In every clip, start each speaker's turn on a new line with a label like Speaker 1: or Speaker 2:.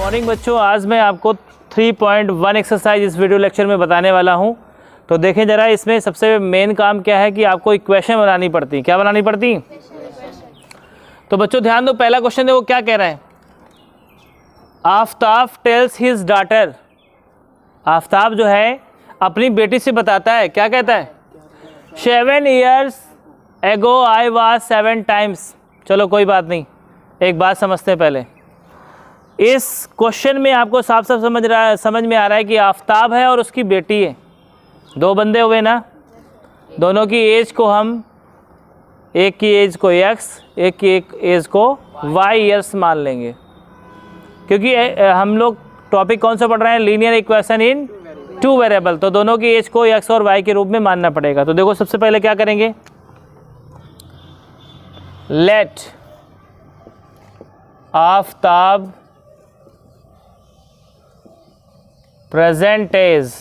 Speaker 1: Morning बच्चों, आज मैं आपको 3.1 एक्सरसाइज इस वीडियो लेक्चर में बताने वाला हूं। तो देखें ज़रा, इसमें सबसे मेन काम क्या है कि आपको इक्वेशन बनानी पड़ती। क्या बनानी पड़ती? तो बच्चों ध्यान दो, पहला क्वेश्चन देखो क्या कह रहा है। Aftab tales his daughter, Aftab जो है अपनी बेटी से बताता है, क्या कहता है? 7 years ago I was 7 times। चलो कोई बात नहीं, एक बात समझते हैं पहले। इस क्वेश्चन में आपको साफ साफ समझ में आ रहा है कि आफ्ताब है और उसकी बेटी है, दो बंदे हुए ना, दोनों की एज को हम, एक की एज को x, एक की एज को y ईयर्स मान लेंगे, क्योंकि हम लोग टॉपिक कौन सा पढ़ रहे हैं? Linear equation in 2 variable. तो दोनों की एज को x और y के रूप में मानना पड़ेगा। तो देखो सबसे पहले क्या करेंगे, लेट आफ्ताब प्रेजेंट एज,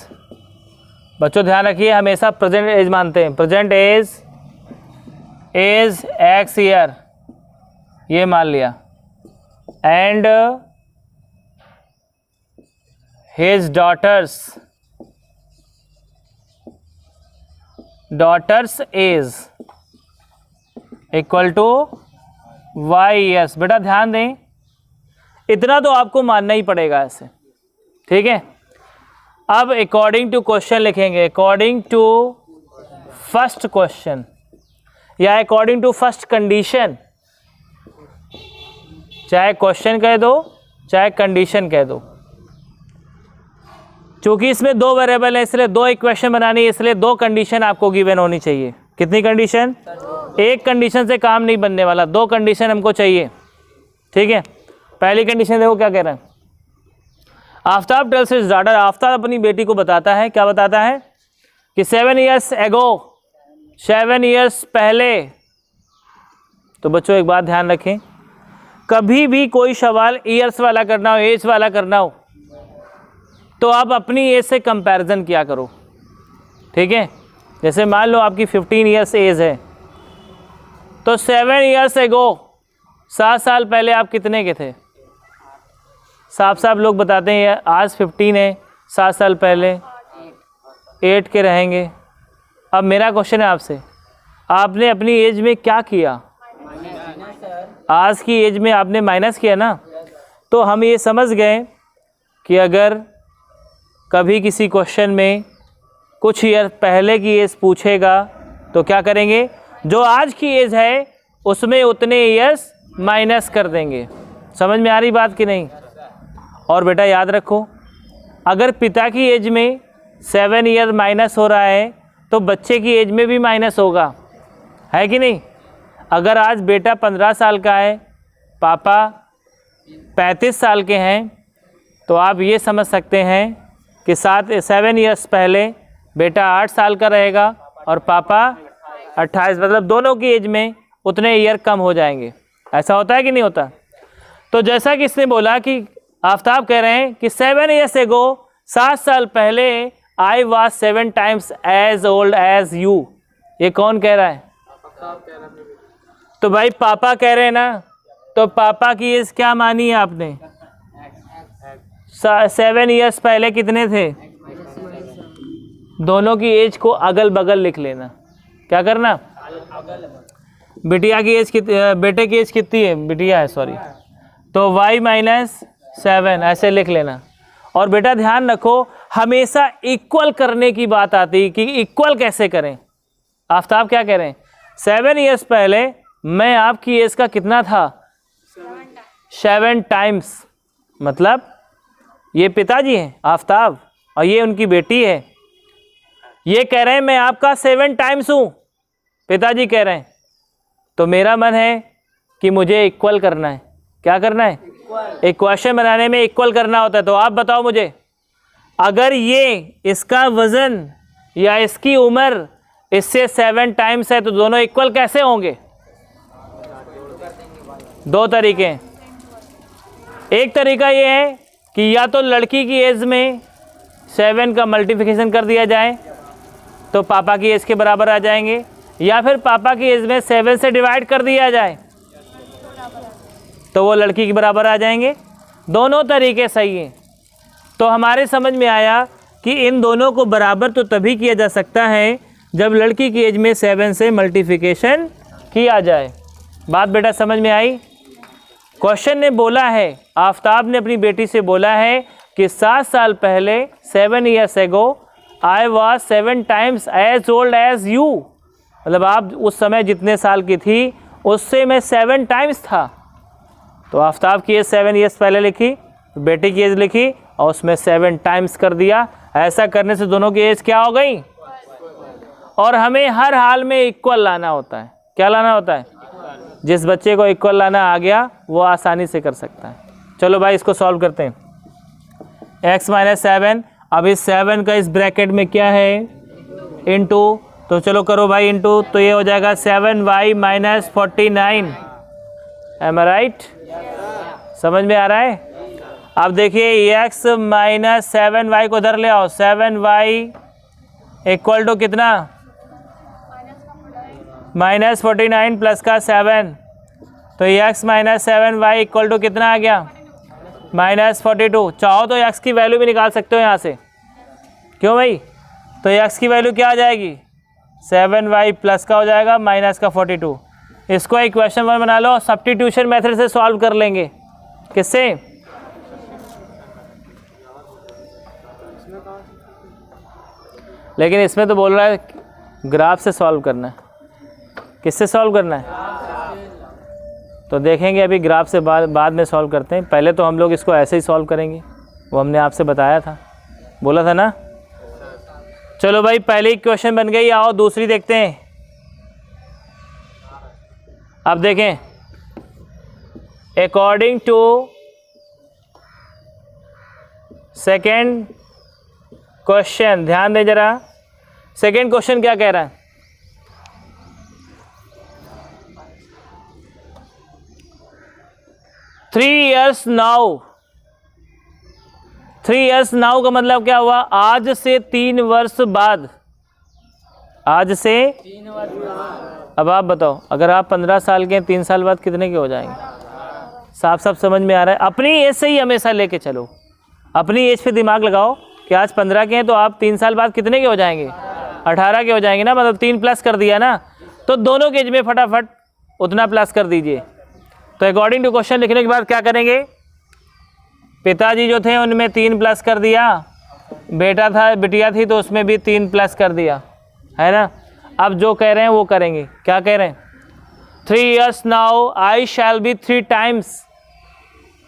Speaker 1: बच्चों ध्यान रखिए हमेशा प्रेजेंट एज मानते हैं। प्रेजेंट एज x ईयर, ये मान लिया, and his daughter's age equal to y years. बेटा ध्यान दें, इतना तो आपको मानना ही पड़ेगा ऐसे, ठीक है। अब अकॉर्डिंग टू क्वेश्चन लिखेंगे, अकॉर्डिंग टू फर्स्ट क्वेश्चन या अकॉर्डिंग टू फर्स्ट कंडीशन, चाहे क्वेश्चन कह दो चाहे कंडीशन कह दो। क्योंकि इसमें 2 वेरिएबल है इसलिए 2 इक्वेशन बनानी है, इसलिए 2 कंडीशन आपको गिवन होनी चाहिए। कितनी कंडीशन? एक कंडीशन से काम नहीं बनने वाला, 2 कंडीशन हमको चाहिए, ठीक है। पहली कंडीशन देखो क्या कह रहा है। Aftab tales his daughter, Aftab अपनी बेटी को बताता है, क्या बताता है कि 7 years ago, 7 years पहले। तो बच्चों एक बात ध्यान रखें, कभी भी कोई सवाल ईयर्स वाला करना हो, एज वाला करना हो, तो आप अपनी एज से कंपैरिजन किया करो, ठीक है। जैसे मान लो आपकी 15 years एज है, तो 7 years ago, 7 साल पहले आप कितने के थे? साफ साफ लोग बताते हैं आज 15 है, 7 साल पहले 8 के रहेंगे। अब मेरा क्वेश्चन है आपसे, आपने अपनी एज में क्या किया? आज की एज में आपने माइनस किया ना। तो हम ये समझ गए कि अगर कभी किसी क्वेश्चन में कुछ ईयर पहले की एज पूछेगा तो क्या करेंगे, जो आज की एज है उसमें उतने ईयर्स माइनस कर देंगे। समझ में आ रही बात कि नहीं? और बेटा याद रखो, अगर पिता की एज में 7 ईयर माइनस हो रहा है तो बच्चे की एज में भी माइनस होगा, है कि नहीं? अगर आज बेटा 15 साल का है, पापा 35 साल के हैं, तो आप ये समझ सकते हैं कि 7 ईयर्स पहले बेटा 8 साल का रहेगा और पापा 28, मतलब दोनों की एज में उतने ईयर कम हो जाएंगे। ऐसा होता है कि नहीं होता? तो जैसा कि इसने बोला कि आफ्ताब कह रहे हैं कि 7 years ago, 7 साल पहले, I was 7 times as old as you। ये कौन कह रहा है? तो भाई पापा कह रहे हैं ना, तो पापा की एज क्या मानी है आपने? 7 years पहले कितने थे? दोनों की एज को अगल बगल लिख लेना। क्या करना? बिटिया की एज बेटे की एज कितनी है? बिटिया है, सॉरी, तो y माइनस 7 ऐसे लिख लेना। और बेटा ध्यान रखो, हमेशा इक्वल करने की बात आती है कि इक्वल कैसे करें। आफ्ताब क्या कह रहे हैं? 7 years पहले मैं आपकी एज का कितना था? 7 times। मतलब ये पिताजी हैं आफ्ताब और ये उनकी बेटी है। ये कह रहे हैं मैं आपका 7 times हूँ, पिताजी कह रहे हैं। तो मेरा मन है कि मुझे इक्वल करना है। क्या करना है? इक्वेशन बनाने में इक्वल करना होता है। तो आप बताओ मुझे, अगर ये इसका वजन या इसकी उम्र इससे 7 times है तो दोनों इक्वल कैसे होंगे? 2 तरीके हैं। एक तरीका ये है कि या तो लड़की की एज में 7 का मल्टीप्लिकेशन कर दिया जाए तो पापा की एज के बराबर आ जाएंगे, या फिर पापा की एज में 7 से डिवाइड कर दिया जाए तो वो लड़की के बराबर आ जाएंगे। दोनों तरीके सही हैं। तो हमारे समझ में आया कि इन दोनों को बराबर तो तभी किया जा सकता है जब लड़की की एज में 7 से मल्टीप्लिकेशन किया जाए। बात बेटा समझ में आई? क्वेश्चन ने बोला है, आफ्ताब ने अपनी बेटी से बोला है कि 7 साल पहले 7 years ago I was 7 times as old as you, मतलब आप उस समय जितने साल की थी उससे मैं 7 times था। तो आफ्ताब की एज 7 years पहले लिखी, बेटी की एज लिखी और उसमें 7 times कर दिया। ऐसा करने से दोनों की एज क्या हो गई? और हमें हर हाल में इक्वल लाना होता है। क्या लाना होता है? जिस बच्चे को इक्वल लाना आ गया वो आसानी से कर सकता है। चलो भाई इसको सॉल्व करते हैं। x - 7, अब इस 7 का इस ब्रैकेट में क्या है? इनटू, तो चलो करो भाई इनटू, तो ये हो जाएगा 7y - 49। एम आई राइट? समझ में आ रहा है? अब देखिए x - 7y को इधर ले आओ। 7y इक्वल टू कितना? -49 प्लस का 7, तो x - 7y इक्वल टू कितना आ गया? -42। चाहो तो x की वैल्यू भी निकाल सकते हो यहाँ से, क्यों भाई? तो x की वैल्यू क्या आ जाएगी? 7y प्लस का हो जाएगा माइनस का 42। इसको इक्वेशन 1 बना लो, सब्स्टिट्यूशन मेथड से सॉल्व कर लेंगे। किससे? लेकिन इसमें तो बोल रहा है ग्राफ से सॉल्व करना है। किससे सॉल्व करना है? तो देखेंगे, अभी ग्राफ से बाद में सॉल्व करते हैं। पहले तो हम लोग इसको ऐसे ही सॉल्व करेंगे, वो हमने आपसे बताया था, बोला था ना। चलो भाई पहली इक्वेशन बन गई, आओ दूसरी देखते हैं। अब देखें, अकॉर्डिंग टू सेकेंड क्वेश्चन, ध्यान दें जरा। सेकेंड क्वेश्चन क्या कह रहा है? थ्री ईयर्स नाउ का मतलब क्या हुआ? आज से 3 वर्ष बाद। आज से 3 वर्ष बाद। अब आप बताओ, अगर आप 15 साल के हैं, 3 साल बाद कितने के हो जाएंगे? साफ साफ समझ में आ रहा है। अपनी एज से ही हमेशा लेके चलो, अपनी एज पे दिमाग लगाओ कि आज 15 के हैं तो आप 3 साल बाद कितने के हो जाएंगे? 18 के हो जाएंगे ना, मतलब 3 प्लस कर दिया ना। तो दोनों के एज में फटाफट उतना प्लस कर दीजिए। तो अकॉर्डिंग टू क्वेश्चन लिखने के बाद क्या करेंगे? पिताजी जो थे उनमें 3 प्लस कर दिया, बेटा था बिटिया थी तो उसमें भी 3 प्लस कर दिया, है ना। अब जो कह रहे हैं वो करेंगे। क्या कह रहे हैं? 3 years now I shall be 3 times,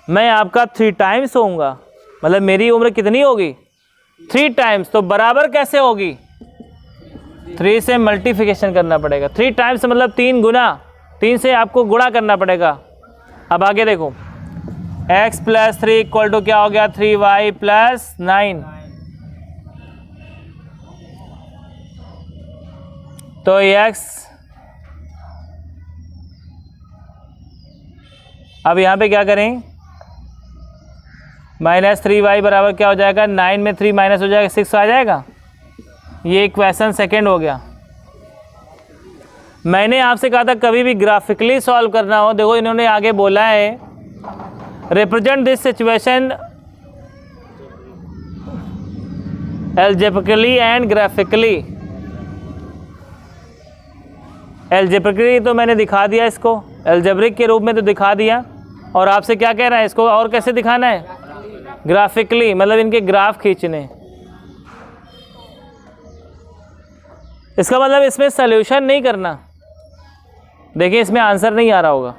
Speaker 1: मैं आपका 3 times होऊंगा। मतलब मेरी उम्र कितनी होगी? 3 times। तो बराबर कैसे होगी? 3 से मल्टीप्लिकेशन करना पड़ेगा। 3 times मतलब 3 गुना, 3 से आपको गुणा करना पड़ेगा। अब आगे देखो, x + 3 इक्वल टू क्या हो गया? 3y + 9। तो x, अब यहाँ पे क्या करें? -3y बराबर क्या हो जाएगा? 9 में 3 माइनस हो जाएगा, 6 आ जाएगा। ये इक्वेशन सेकेंड हो गया। मैंने आपसे कहा था कभी भी ग्राफिकली सॉल्व करना हो, देखो इन्होंने आगे बोला है represent this situation algebraically and graphically. Algebraically तो मैंने दिखा दिया, इसको एल्जेब्रिक के रूप में तो दिखा दिया। और आपसे क्या कह रहा है? इसको और कैसे दिखाना है? ग्राफिकली, मतलब इनके ग्राफ खींचने। इसका मतलब इसमें सॉल्यूशन नहीं करना। देखिए इसमें आंसर नहीं आ रहा होगा,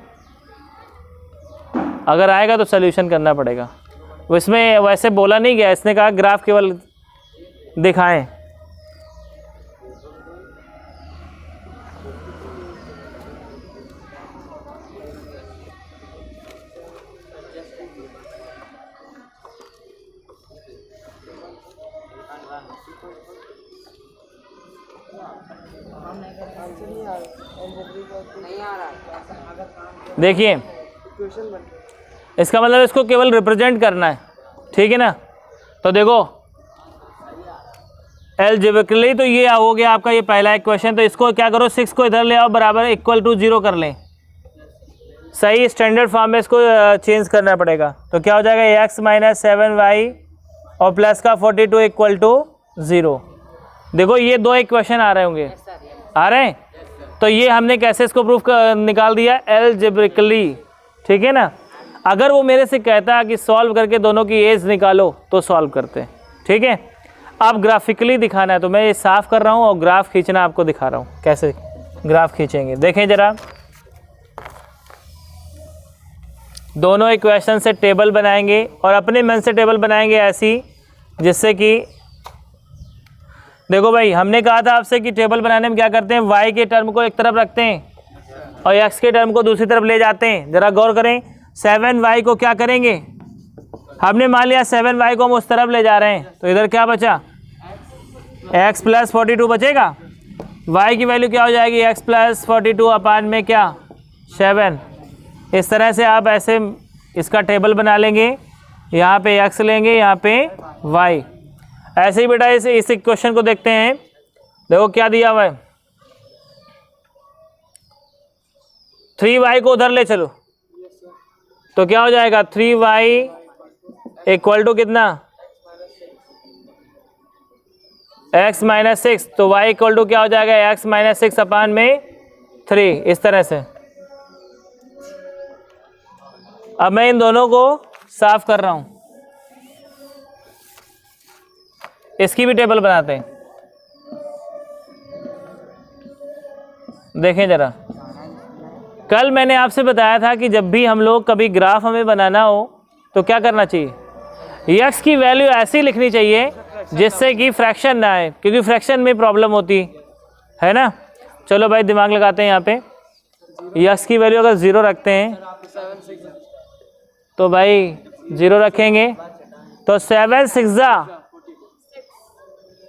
Speaker 1: अगर आएगा तो सॉल्यूशन करना पड़ेगा। वो इसमें वैसे बोला नहीं गया, इसने कहा ग्राफ केवल दिखाएं। देखिए इसका मतलब इसको केवल रिप्रेजेंट करना है, ठीक है ना। तो देखो एल्जेब्रिकली तो ये हो गया आपका ये पहला इक्वेशन। तो इसको क्या करो, 6 को इधर ले आओ, बराबर इक्वल टू 0 कर लें। सही स्टैंडर्ड फॉर्म में इसको चेंज करना पड़ेगा। तो क्या हो जाएगा, x माइनस 7y और प्लस का 42 इक्वल टू 0। देखो ये दो इक्वेशन आ रहे होंगे, आ रहे हैं। तो ये हमने कैसे इसको प्रूफ निकाल दिया, एलजेब्रिकली, ठीक है ना। अगर वो मेरे से कहता है कि सॉल्व करके दोनों की एज निकालो तो सॉल्व करते हैं, ठीक है। अब ग्राफिकली दिखाना है तो मैं ये साफ कर रहा हूँ और ग्राफ खींचना आपको दिखा रहा हूँ कैसे ग्राफ खींचेंगे। देखें ज़रा, दोनों इक्वेशन से टेबल बनाएंगे और अपने मन से टेबल बनाएंगे ऐसी जिससे कि देखो भाई, हमने कहा था आपसे कि टेबल बनाने में क्या करते हैं, y के टर्म को एक तरफ रखते हैं और x के टर्म को दूसरी तरफ ले जाते हैं। ज़रा गौर करें, 7y को क्या करेंगे, हमने मान लिया 7y को हम उस तरफ ले जा रहे हैं, तो इधर क्या बचा, x प्लस 42 बचेगा। y की वैल्यू क्या हो जाएगी, x प्लस 42 अपान में क्या 7। इस तरह से आप ऐसे इसका टेबल बना लेंगे, यहाँ पे x लेंगे, यहाँ पे y। ऐसे ही बेटा इस इक्वेशन को देखते हैं, देखो क्या दिया हुआ है, 3y को उधर ले चलो तो क्या हो जाएगा, 3y इक्वल टू कितना, x माइनस 6। तो y इक्वल टू क्या हो जाएगा, x माइनस 6 अपान में 3। इस तरह से अब मैं इन दोनों को साफ कर रहा हूं, इसकी भी टेबल बनाते हैं। देखें जरा, कल मैंने आपसे बताया था कि जब भी हम लोग कभी ग्राफ हमें बनाना हो तो क्या करना चाहिए, x की वैल्यू ऐसी लिखनी चाहिए जिससे कि फ्रैक्शन ना आए, क्योंकि फ्रैक्शन में प्रॉब्लम होती है ना। चलो भाई दिमाग लगाते हैं यहाँ पे, x की वैल्यू अगर 0 रखते हैं तो भाई 0 रखेंगे तो 7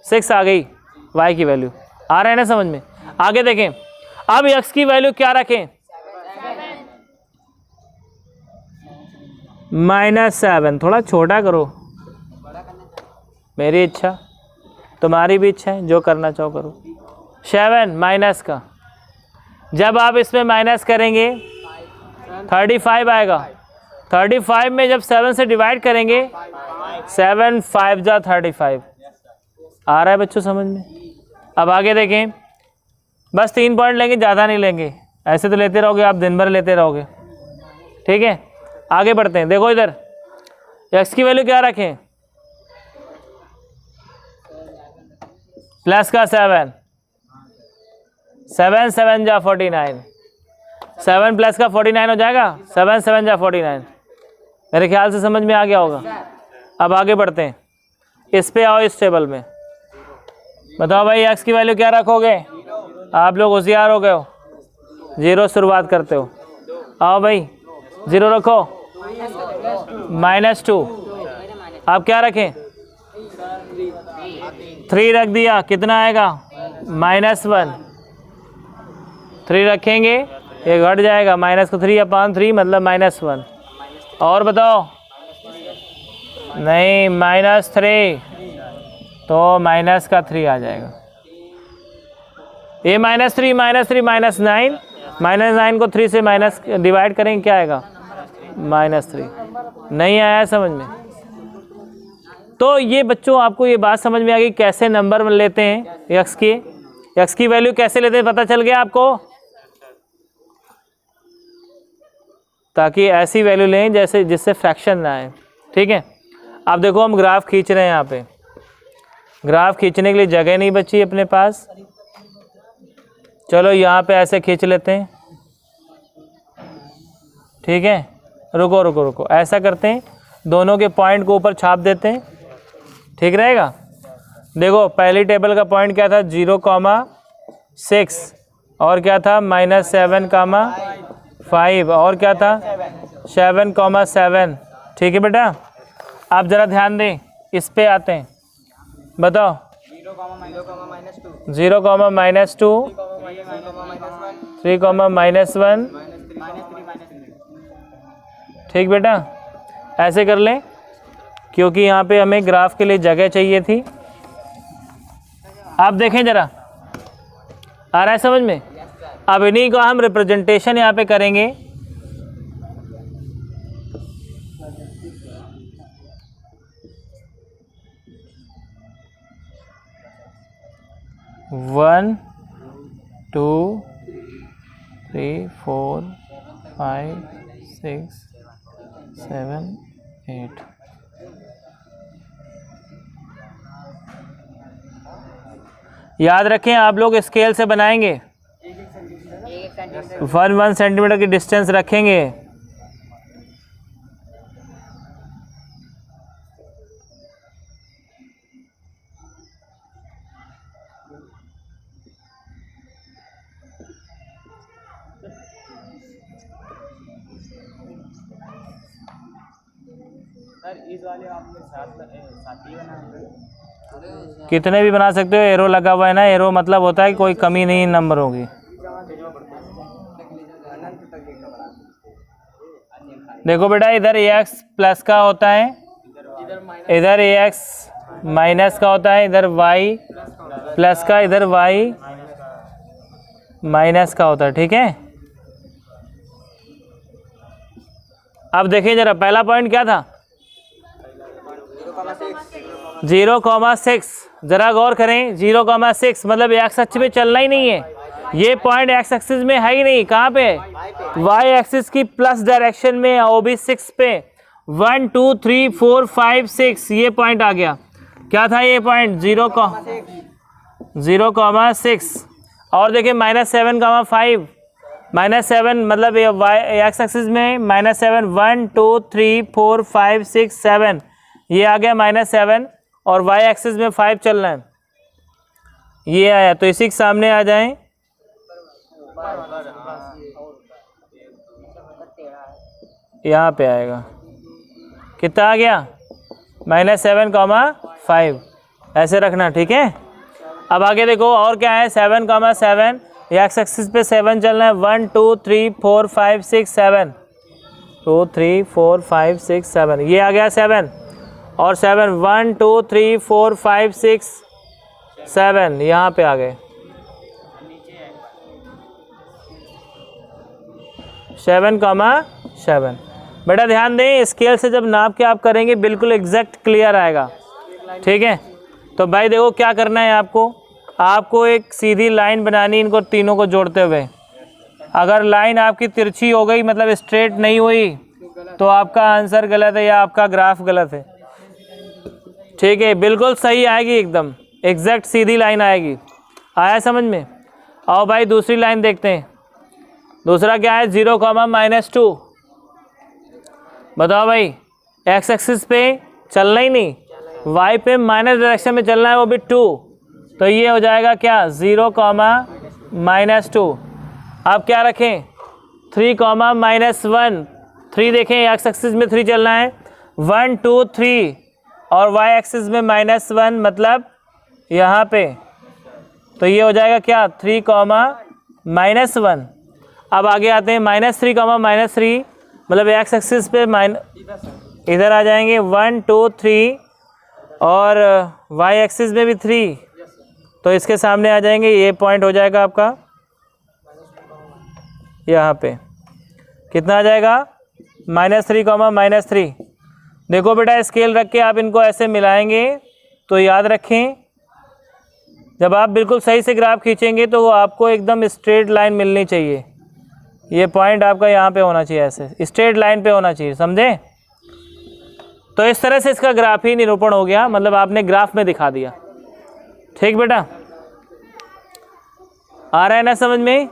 Speaker 1: 6 आ गई y की वैल्यू, आ रहा है ना समझ में। आगे देखें, अब x की वैल्यू क्या रखें, -7। थोड़ा छोटा करो, मेरी इच्छा तुम्हारी भी इच्छा है, जो करना चाहो करो। 7 माइनस का, जब आप इसमें माइनस करेंगे 35 आएगा। 35 में जब 7 से डिवाइड करेंगे, 7 5 जा 35। आ रहा है बच्चों समझ में। अब आगे देखें, बस 3 पॉइंट लेंगे, ज़्यादा नहीं लेंगे, ऐसे तो लेते रहोगे आप, दिन भर लेते रहोगे, ठीक है। आगे बढ़ते हैं, देखो इधर x की वैल्यू क्या रखें, प्लस का 7 7 जा 49, 7 प्लस का 49 हो जाएगा, 7 7 जा 49। मेरे ख्याल से समझ में आ गया होगा। अब आगे बढ़ते हैं, इस पे आओ, इस टेबल में बताओ भाई x की वैल्यू क्या रखोगे। आप लोग होशियार हो गए हो, 0 शुरुआत करते हो। आओ भाई 0 रखो, -2। आप क्या रखें, 3 रख दिया, कितना आएगा, -1। 3 रखेंगे, ये घट जाएगा, माइनस को 3/3 मतलब -1। और बताओ, नहीं -3 तो माइनस का 3 आ जाएगा। ये -3 -9, -9 को 3 से माइनस डिवाइड करेंगे, क्या आएगा, -3। नहीं आया समझ में। तो ये बच्चों आपको ये बात समझ में आ गई कैसे नंबर लेते हैं, x की वैल्यू कैसे लेते हैं, पता चल गया आपको। ताकि ऐसी वैल्यू लें जैसे जिससे फ्रैक्शन ना आए, ठीक है। अब देखो हम ग्राफ खींच रहे हैं, यहाँ पे ग्राफ खींचने के लिए जगह नहीं बची अपने पास। चलो यहाँ पे ऐसे खींच लेते हैं, ठीक है। रुको रुको रुको, ऐसा करते हैं, दोनों के पॉइंट को ऊपर छाप देते हैं, ठीक रहेगा। देखो पहली टेबल का पॉइंट क्या था, 0,6 और क्या था -7,5 और क्या था 7,7। ठीक है बेटा। आप ज़रा ध्यान दें, इस पे आते हैं, बताओ 0, -2, 3, -1। ठीक बेटा, ऐसे कर लें क्योंकि यहाँ पे हमें ग्राफ के लिए जगह चाहिए थी। आप देखें ज़रा, आ रहा है समझ में। अब इन्हीं का हम रिप्रेजेंटेशन यहाँ पे करेंगे 1 2 3 4 5 6 7 8। याद रखें आप लोग स्केल से बनाएंगे, 1 सेंटीमीटर की डिस्टेंस रखेंगे।
Speaker 2: इस वाले आपने साथ ही बना,
Speaker 1: कितने भी बना सकते हो, एरो लगा हुआ है ना, एरो मतलब होता है कि कोई कमी नहीं नंबर होगी। देखो बेटा इधर x प्लस का होता है, इधर x माइनस का होता है, इधर y प्लस का, इधर y माइनस का होता है। ठीक है, अब देखिए जरा पहला पॉइंट क्या था, 0,6। जरा गौर करें, 0,6 मतलब एक्स अक्ष पे चलना ही नहीं है, ये पॉइंट एक्स एक्सिस में है ही नहीं। कहाँ पे, वाई एक्सिस की प्लस डायरेक्शन में, वो भी 6 पे। 1 2 3 4 5 6 ये पॉइंट आ गया। क्या था ये पॉइंट, 0,6। और देखिए -7,5, -7 मतलब ये वाई एक्स एक्सिस में -7, 1 2 3 4 5 6 7 ये आ गया -7, और वाई एक्सिस में 5 चल रहा है, ये आया। तो इसी के सामने आ जाएं, यहाँ पे आएगा, कितना आ गया, -7,5 ऐसे रखना। ठीक है, अब आगे देखो और क्या है, 7,7 एक्स एक्सिस पे 7 चलना है, 1 2 3 4 5 6 7 2 3 4 5 6 7 ये आ गया 7, और 7 1 2 3 4 5 6 7 यहाँ पे आ गए, 7,7। बेटा ध्यान दें, स्केल से जब नाप के आप करेंगे बिल्कुल एग्जैक्ट क्लियर आएगा। ठीक है, तो भाई देखो क्या करना है आपको एक सीधी लाइन बनानी, इनको तीनों को जोड़ते हुए। अगर लाइन आपकी तिरछी हो गई मतलब स्ट्रेट नहीं हुई तो आपका आंसर गलत है या आपका ग्राफ गलत है। ठीक है, बिल्कुल सही आएगी, एकदम एग्जैक्ट सीधी लाइन आएगी। आया समझ में? आओ भाई दूसरी लाइन देखते हैं। दूसरा क्या है, 0,-2। बताओ भाई, एक्स एक्सिस पे चलना ही नहीं, वाई पे माइनस डायरेक्शन में चलना है, वो भी 2। तो ये हो जाएगा क्या, 0,-2। अब क्या रखें, 3,-1। 3 देखें, एक्स एक्सिस में 3 चलना है, 1 2 3, और वाई एक्सिस में -1 मतलब यहाँ पे। तो ये हो जाएगा क्या, 3,-1। अब आगे आते हैं, -3,-3 मतलब एक्स एक्सिस पे इधर आ जाएंगे, 1 2 3, और वाई एक्सिस में भी 3, तो इसके सामने आ जाएंगे, ये पॉइंट हो जाएगा आपका यहाँ पे। कितना आ जाएगा, -3,-3। देखो बेटा स्केल रख के आप इनको ऐसे मिलाएंगे तो याद रखें, जब आप बिल्कुल सही से ग्राफ खींचेंगे तो वो आपको एकदम स्ट्रेट लाइन मिलनी चाहिए। ये पॉइंट आपका यहाँ पे होना चाहिए, ऐसे स्ट्रेट लाइन पे होना चाहिए, समझे? तो इस तरह से इसका ग्राफ ही निरूपण हो गया, मतलब आपने ग्राफ में दिखा दिया। ठीक बेटा, आ रहा है ना समझ में?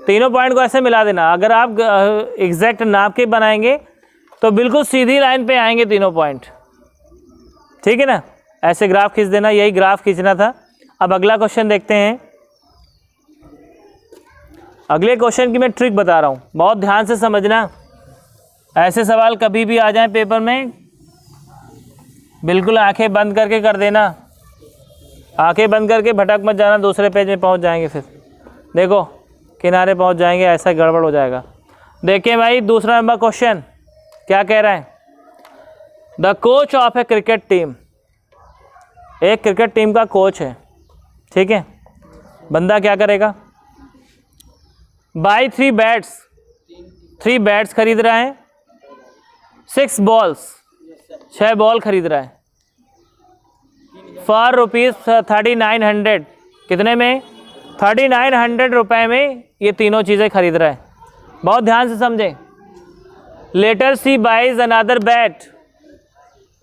Speaker 1: तीनों पॉइंट को ऐसे मिला देना। अगर आप एग्जैक्ट नाप के बनाएंगे तो बिल्कुल सीधी लाइन पे आएंगे तीनों पॉइंट। ठीक है ना, ऐसे ग्राफ खींच देना, यही ग्राफ खींचना था। अब अगला क्वेश्चन देखते हैं। अगले क्वेश्चन की मैं ट्रिक बता रहा हूँ, बहुत ध्यान से समझना। ऐसे सवाल कभी भी आ जाएं पेपर में, बिल्कुल आंखें बंद करके कर देना। आंखें बंद करके भटक मत जाना, दूसरे पेज में पहुँच जाएंगे, फिर देखो किनारे पहुँच जाएंगे, ऐसा गड़बड़ हो जाएगा। देखिए भाई दूसरा नंबर क्वेश्चन क्या कह रहा है, the coach of A cricket team. एक क्रिकेट टीम का कोच है, ठीक है। बंदा क्या करेगा, बाई 3 बैट्स, 3 बैट्स खरीद रहा है, 6 बॉल्स, 6 बॉल खरीद रहा है फॉर ₹3900। कितने में? 3900 रुपये में ये तीनों चीज़ें खरीद रहा है। बहुत ध्यान से समझें। लेटर सी बाइज अनदर बैट।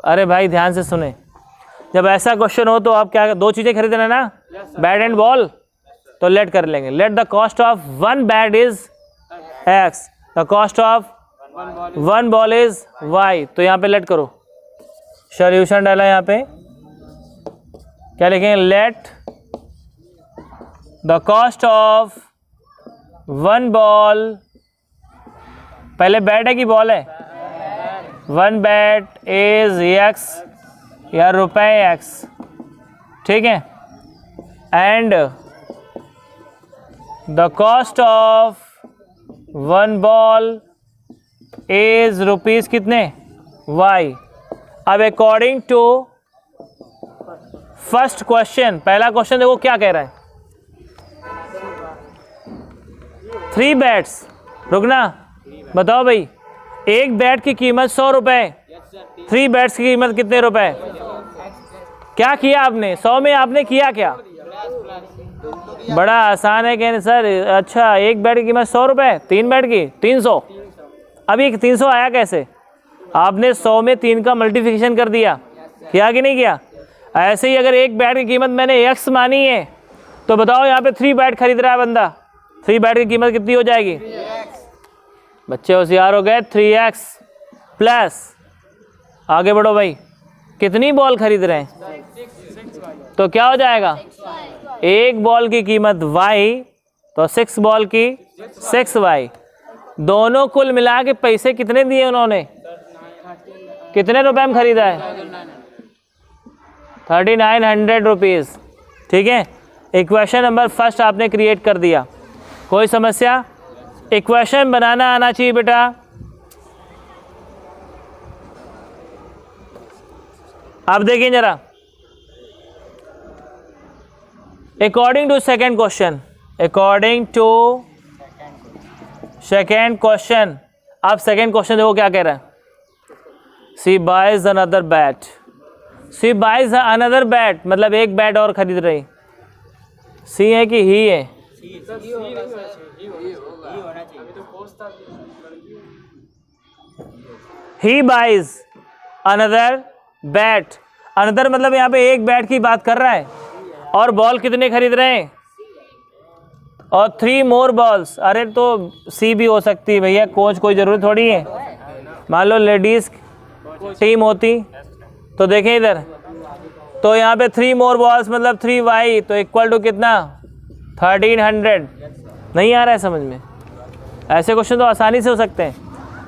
Speaker 1: अरे भाई ध्यान से सुने, जब ऐसा क्वेश्चन हो तो आप क्या, 2 चीज़ें खरीद रहे हैं ना, बैट एंड बॉल, तो लेट कर लेंगे। Let the cost of 1 bat is x, the cost of 1 ball is y। तो यहाँ पे लेट करो, सॉल्यूशन डाला यहाँ पे, क्या लिखेंगे? Let the cost of 1 ball, पहले बैट है कि बॉल है? 1 बैट इज x या ₹x, ठीक है। And the cost of 1 ball is rupees कितने? y। अब अकॉर्डिंग टू फर्स्ट क्वेश्चन, पहला क्वेश्चन देखो क्या कह रहा है, 3 बैट्स। रुकना, बताओ भाई, एक बैट की कीमत 100 रुपये, 3 बैट्स की कीमत कितने रुपए? क्या किया आपने? 100 में आपने किया क्या? बड़ा आसान है कहने सर। अच्छा, एक बैट की कीमत 100 रुपये, 3 बैट की 300। अब ये 300 आया कैसे? आपने 100 में 3 का मल्टीप्लिकेशन कर दिया, किया कि नहीं किया? ऐसे ही अगर एक बैट की कीमत मैंने x मानी है, तो बताओ यहाँ पे 3 बैट खरीद रहा है बंदा, 3 बैट की कीमत कितनी हो जाएगी? बच्चे होशियार हो गए। 3x प्लस, आगे बढ़ो भाई, कितनी बॉल खरीद रहे हैं? तो क्या हो जाएगा? एक बॉल की कीमत y, तो 6 बॉल की 6y। दोनों कुल मिला के पैसे कितने दिए उन्होंने? कितने रुपए में खरीदा है? 3900 रुपीज़, ठीक है। इक्वेशन नंबर फर्स्ट आपने क्रिएट कर दिया। कोई समस्या? इक्वेशन बनाना आना चाहिए बेटा। अब देखिए जरा, according to second question, according to second question, आप सेकेंड क्वेश्चन देखो क्या कह रहा है। She buys another bat, she buys another bat मतलब एक बैट और खरीद रही। सी है कि ही है? He buys another bat, another मतलब यहाँ पे एक बैट की बात कर रहा है। और बॉल कितने खरीद रहे हैं? और 3 मोर बॉल्स। अरे तो सी भी हो सकती है भैया, कोच कोई ज़रूरत थोड़ी है। मान लो लेडीज़ टीम होती तो देखें इधर, तो यहाँ पे 3 मोर बॉल्स मतलब 3y, तो इक्वल टू कितना? 1300। नहीं आ रहा है समझ में? ऐसे क्वेश्चन तो आसानी से हो सकते हैं।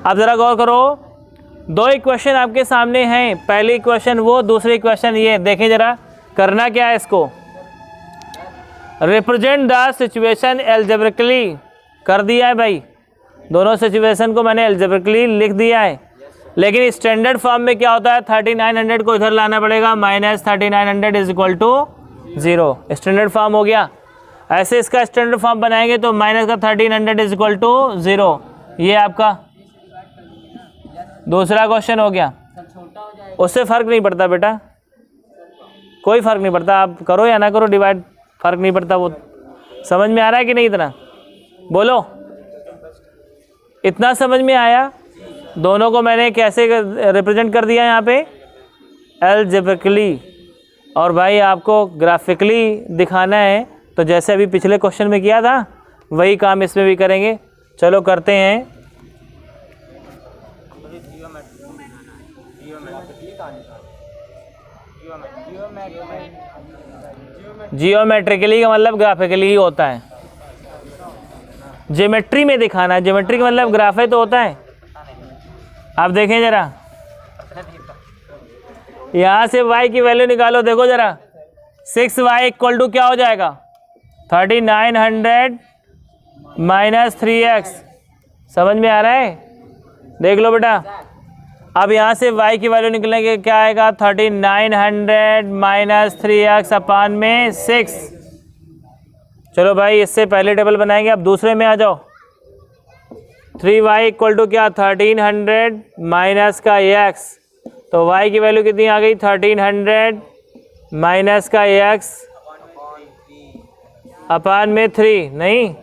Speaker 1: अब ज़रा गौर करो, 2 इक्वेशन आपके सामने हैं, पहली इक्वेशन वो, दूसरी इक्वेशन ये। देखें ज़रा करना क्या है इसको, रिप्रेजेंट द सिचुएशन एल्जेब्रिकली कर दिया है भाई। दोनों सिचुएशन को मैंने एल्जेब्रिकली लिख दिया है, लेकिन स्टैंडर्ड फॉर्म में क्या होता है? 3900 को इधर लाना पड़ेगा, -3900 is equal to 0। Standard form हो गया। ऐसे इसका स्टैंडर्ड फॉर्म बनाएंगे तो माइनस का 1300 इज इक्वल टू 0। ये आपका दूसरा क्वेश्चन हो गया। उससे फ़र्क नहीं पड़ता बेटा, कोई फ़र्क नहीं पड़ता, आप करो या ना करो डिवाइड, फ़र्क नहीं पड़ता। वो समझ में आ रहा है कि नहीं? इतना बोलो, इतना समझ में आया? दोनों को मैंने कैसे रिप्रेजेंट कर दिया यहाँ पे? एल्जेब्रिकली। और भाई आपको ग्राफिकली दिखाना है, तो जैसे अभी पिछले क्वेश्चन में किया था वही काम इसमें भी करेंगे। चलो करते हैं। जियोमेट्रिकली का मतलब ग्राफिकली ही होता है। ज्योमेट्री में दिखाना है, ज्योमेट्री का मतलब ग्राफ है तो होता है। आप देखें जरा, यहाँ से y की वैल्यू निकालो, देखो जरा 6y इक्वल टू क्या हो जाएगा? 3900 माइनस 3x। समझ में आ रहा है? देख लो बेटा, अब यहाँ से y की वैल्यू निकलेंगे, क्या आएगा? 3900 माइनस 3x अपान में 6। चलो भाई, इससे पहले टेबल बनाएंगे, अब दूसरे में आ जाओ। 3y इक्वल टू क्या 1300 माइनस का x, तो y की वैल्यू कितनी आ गई 1300 माइनस का x अपान में 3। नहीं,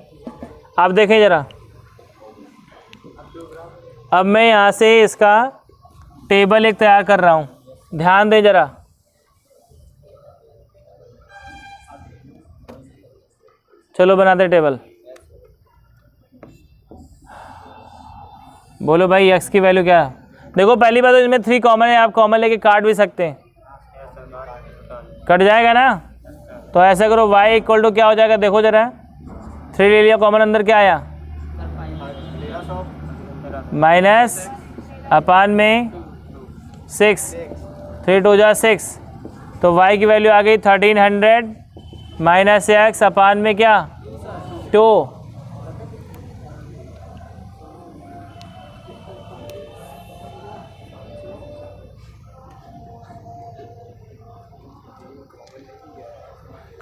Speaker 1: अब देखें ज़रा, अब मैं यहाँ से इसका टेबल एक तैयार कर रहा हूँ, ध्यान दें ज़रा। चलो बनाते टेबल। बोलो भाई x की वैल्यू क्या है? देखो पहली बात तो इसमें 3 कॉमन है, आप कॉमन लेके काट भी सकते हैं, कट जाएगा ना। तो ऐसा करो y इक्वल टू क्या हो जाएगा, देखो ज़रा, 3 ले लिया कॉमन, अंदर क्या आया माइनस अपान में 6, 3 2 जा 6, तो y की वैल्यू आ गई 1300 माइनस x अपान में क्या 2।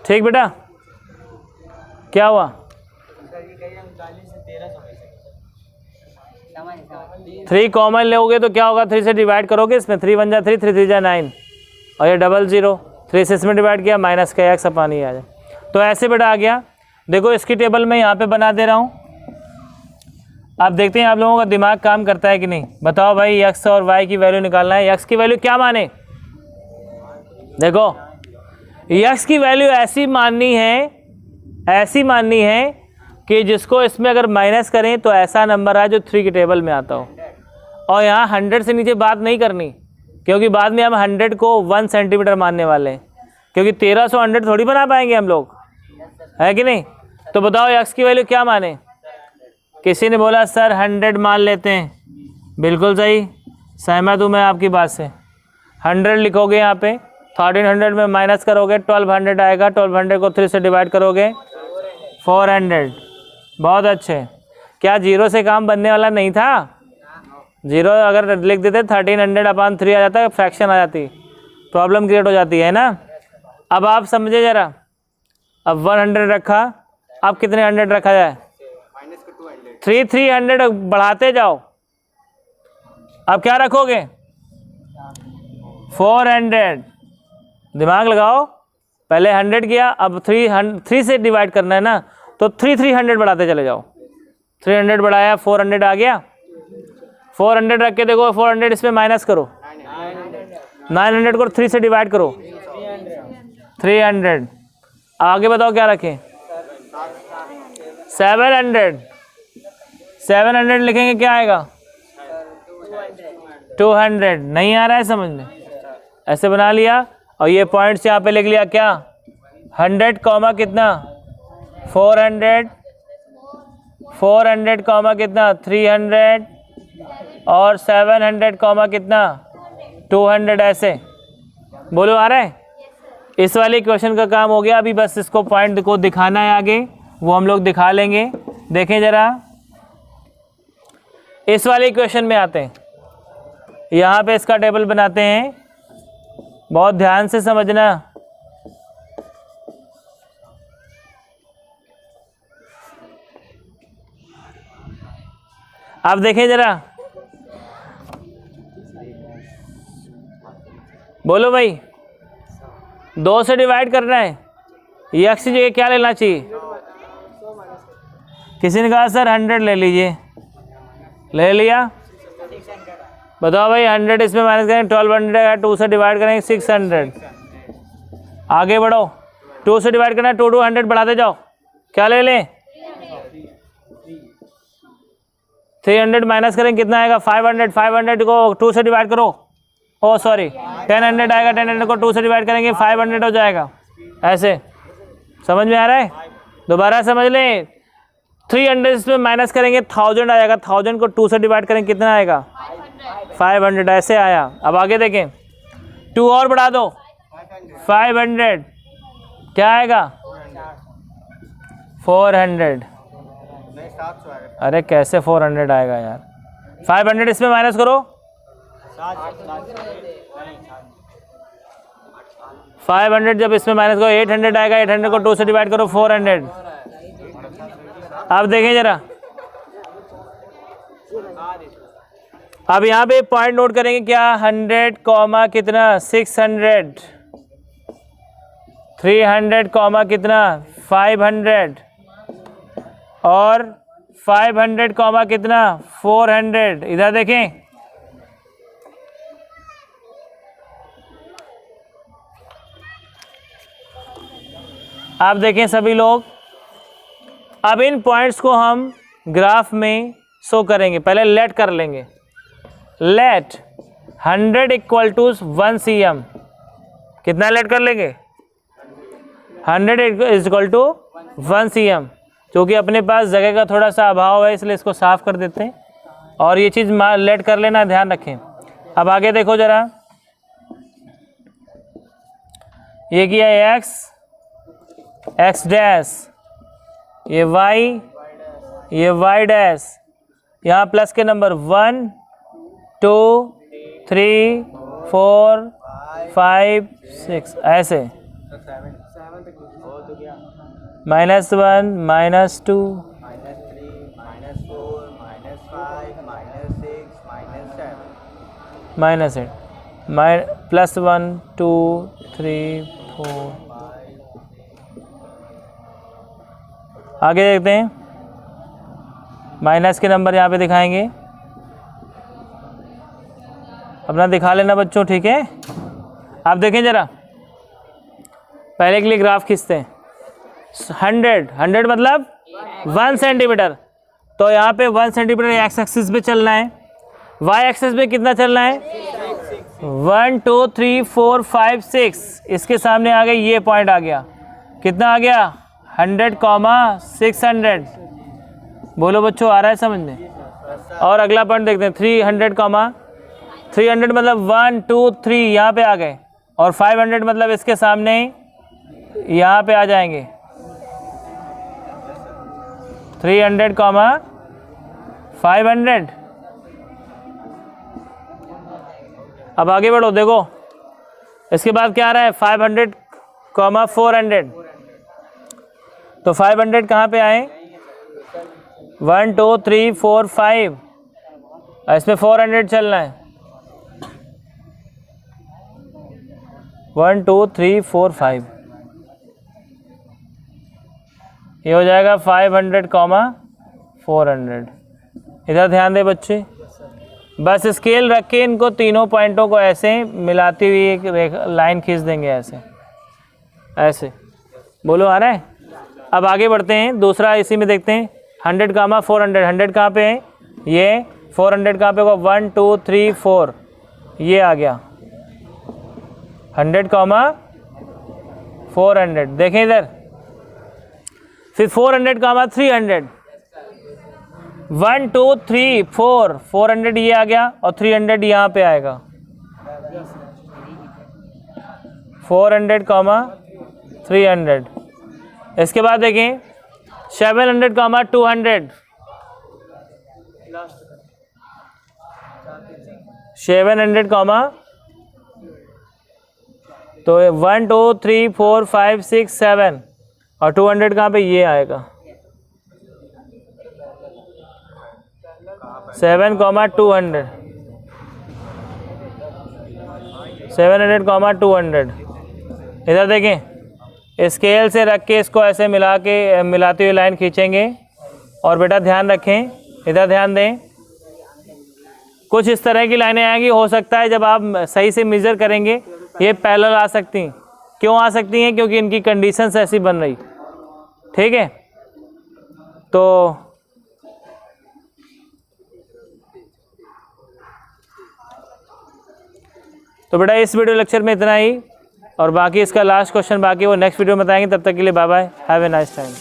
Speaker 1: ठीक बेटा, क्या हुआ? 3 कॉमन लोगे तो क्या होगा, 3 से डिवाइड करोगे, इसमें 3 1 जा 3, 3 3 जा 9, और ये 00, 3 से इसमें डिवाइड किया, माइनस का x अपान ही आ जाए। तो ऐसे बेटा आ गया। देखो इसकी टेबल मैं यहाँ पे बना दे रहा हूँ। आप देखते हैं आप लोगों का दिमाग काम करता है कि नहीं। बताओ भाई, x और y की वैल्यू निकालना है। x की वैल्यू क्या माने? देखो x की वैल्यू ऐसी माननी है कि जिसको इसमें अगर माइनस करें तो ऐसा नंबर आए जो 3 की टेबल में आता हो। और यहाँ 100 से नीचे बात नहीं करनी, क्योंकि बाद में हम 100 को 1 सेंटीमीटर मानने वाले हैं, क्योंकि 1300 100 थोड़ी बना पाएंगे हम लोग, है कि नहीं। तो बताओ x की वैल्यू क्या माने? किसी ने बोला सर 100 मान लेते हैं, बिल्कुल सही, सहमत हूँ मैं आपकी बात से। 100 लिखोगे यहाँ पे, 1300 में माइनस करोगे 1200 आएगा, 1200 को 3 से डिवाइड करोगे 400। बहुत अच्छे। क्या जीरो से काम बनने वाला नहीं था? जीरो अगर लिख देते 1300 अपान 3 आ जाता, फ्रैक्शन आ जाती, प्रॉब्लम क्रिएट हो जाती है ना। अब आप समझे ज़रा, अब 100 रखा, अब कितने 100 रखा जाए? 300 बढ़ाते जाओ। अब क्या रखोगे? 400। दिमाग लगाओ, पहले 100 किया, अब 3 से डिवाइड करना है ना, तो 300 बढ़ाते चले जाओ। 300 बढ़ाया, 400 आ गया। 400 रख के देखो, 400 इसमें माइनस करो, 900 को 3 से डिवाइड करो, 300। आगे बताओ क्या रखें? 700 लिखेंगे, क्या आएगा? 200। नहीं आ रहा है समझ में? ऐसे बना लिया, और ये पॉइंट्स यहाँ पे लिख लिया, क्या 100 कॉमा कितना 400, 400 कॉमा कितना 300, और 700 कॉमा कितना 200। ऐसे बोलो, आ रहा है? इस वाले क्वेश्चन का काम हो गया। अभी बस इसको पॉइंट को दिखाना है, आगे वो हम लोग दिखा लेंगे। देखें ज़रा, इस वाले क्वेश्चन में आते हैं। यहाँ पे इसका टेबल बनाते हैं, बहुत ध्यान से समझना। अब देखें ज़रा, बोलो भाई, 2 से डिवाइड करना है, x की जगह क्या लेना चाहिए? किसी ने कहा सर 100 ले लीजिए, ले लिया। बताओ भाई, 100 इसमें माइनस करेंगे, 1200 है, 2 से डिवाइड करेंगे 600। आगे बढ़ो, 2 से डिवाइड करना है, 2 2 100 बढ़ाते जाओ, क्या ले लें? 300 माइनस करें, कितना आएगा? 500। 500 को 2 से डिवाइड करो, ओ सॉरी 1000 आएगा, 1000 को 2 से डिवाइड करेंगे 500 हो जाएगा। ऐसे समझ में आ रहा है? दोबारा समझ लें, 300 इसमें माइनस करेंगे 1000 आएगा, 1000 को 2 से डिवाइड करेंगे, कितना आएगा? 500। ऐसे आया। अब आगे देखें, 2 और बढ़ा दो, 500, क्या आएगा? 400। अरे कैसे 400 आएगा यार? 500 इसमें माइनस करो, 500 जब इसमें माइनस करो 800 आएगा, 800 को 2 से डिवाइड करो 400। अब देखें जरा, अब यहाँ पे पॉइंट नोट करेंगे क्या, 100 कॉमा कितना 600, 300 कॉमा कितना 500 और 500 कॉमा कितना 400। इधर देखें, आप देखें सभी लोग, अब इन पॉइंट्स को हम ग्राफ में शो करेंगे। पहले लेट कर लेंगे, लेट 100 इक्वल टू 1 cm। कितना लेट कर लेंगे, 100 इज इक्वल टू 1 cm। क्योंकि अपने पास जगह का थोड़ा सा अभाव है इसलिए इसको साफ कर देते हैं, और ये चीज़ लेट कर लेना, ध्यान रखें। अब आगे देखो ज़रा, ये किया x डैश, ये y, ये y डैश, यहाँ प्लस के नंबर 1 2 3 4 5 6 ऐसे, -1 -2
Speaker 2: -3 -4 -5 -6
Speaker 1: -8 +1 2 3 4। आगे देखते हैं, माइनस के नंबर यहाँ पे दिखाएंगे, अपना दिखा लेना बच्चों, ठीक है। आप देखें ज़रा, पहले के लिए ग्राफ खींचते हैं। 100 मतलब 1 सेंटीमीटर, तो यहाँ पे 1 सेंटीमीटर एक्स एक्सिस पे चलना है, वाई एक्सिस पे कितना चलना है 1 2 3 4 5 6। इसके सामने आ गए, ये पॉइंट आ गया, कितना आ गया 100 कॉमा 600। बोलो बच्चों, आ रहा है समझ में। और अगला पॉइंट देखते हैं, 300 कॉमा 300 मतलब 1 2 3 यहाँ पे आ गए, और 500 मतलब इसके सामने यहाँ पे आ जाएंगे, 300 कॉमा 500। अब आगे बढ़ो, देखो इसके बाद क्या आ रहा है 500 कॉमा 400। तो 500 कहाँ पे आए, 1 2 3 4 5, इसमें 400 चलना है, 1 2 3 4 5, ये हो जाएगा 500 कॉमा 400। इधर ध्यान दे बच्चे, बस स्केल रख के इनको तीनों पॉइंटों को ऐसे मिलाती हुई एक लाइन खींच देंगे, ऐसे ऐसे। बोलो आ रहा है। अब आगे बढ़ते हैं, दूसरा इसी में देखते हैं, 100 कामा 400। 100 कहाँ पे है, ये 400 कहाँ पे होगा 1 2 3 4, ये आ गया 100 कामा 400। देखें इधर, फिर 400 कामा 300, 1 2 3 4, 400 ये आ गया और 300 यहाँ पे आएगा, 400 कामा 300। इसके बाद देखें 700 कामा 200, 700 कामा, तो 1 2 3 4 5 6 7, और 200 कहाँ पे, ये आएगा 7 कॉमा 200, 700 कॉमा 200। इधर देखें, स्केल से रख के इसको ऐसे मिलाते हुए लाइन खींचेंगे। और बेटा ध्यान रखें, इधर ध्यान दें, कुछ इस तरह की लाइनें आएंगी। हो सकता है जब आप सही से मेजर करेंगे ये पैरेलल आ सकती। क्यों आ सकती हैं, क्योंकि इनकी कंडीशंस ऐसी बन रही, ठीक है। तो बेटा इस वीडियो लेक्चर में इतना ही, और बाकी इसका लास्ट क्वेश्चन बाकी वो नेक्स्ट वीडियो में बताएंगे। तब तक के लिए bye bye, have a nice time.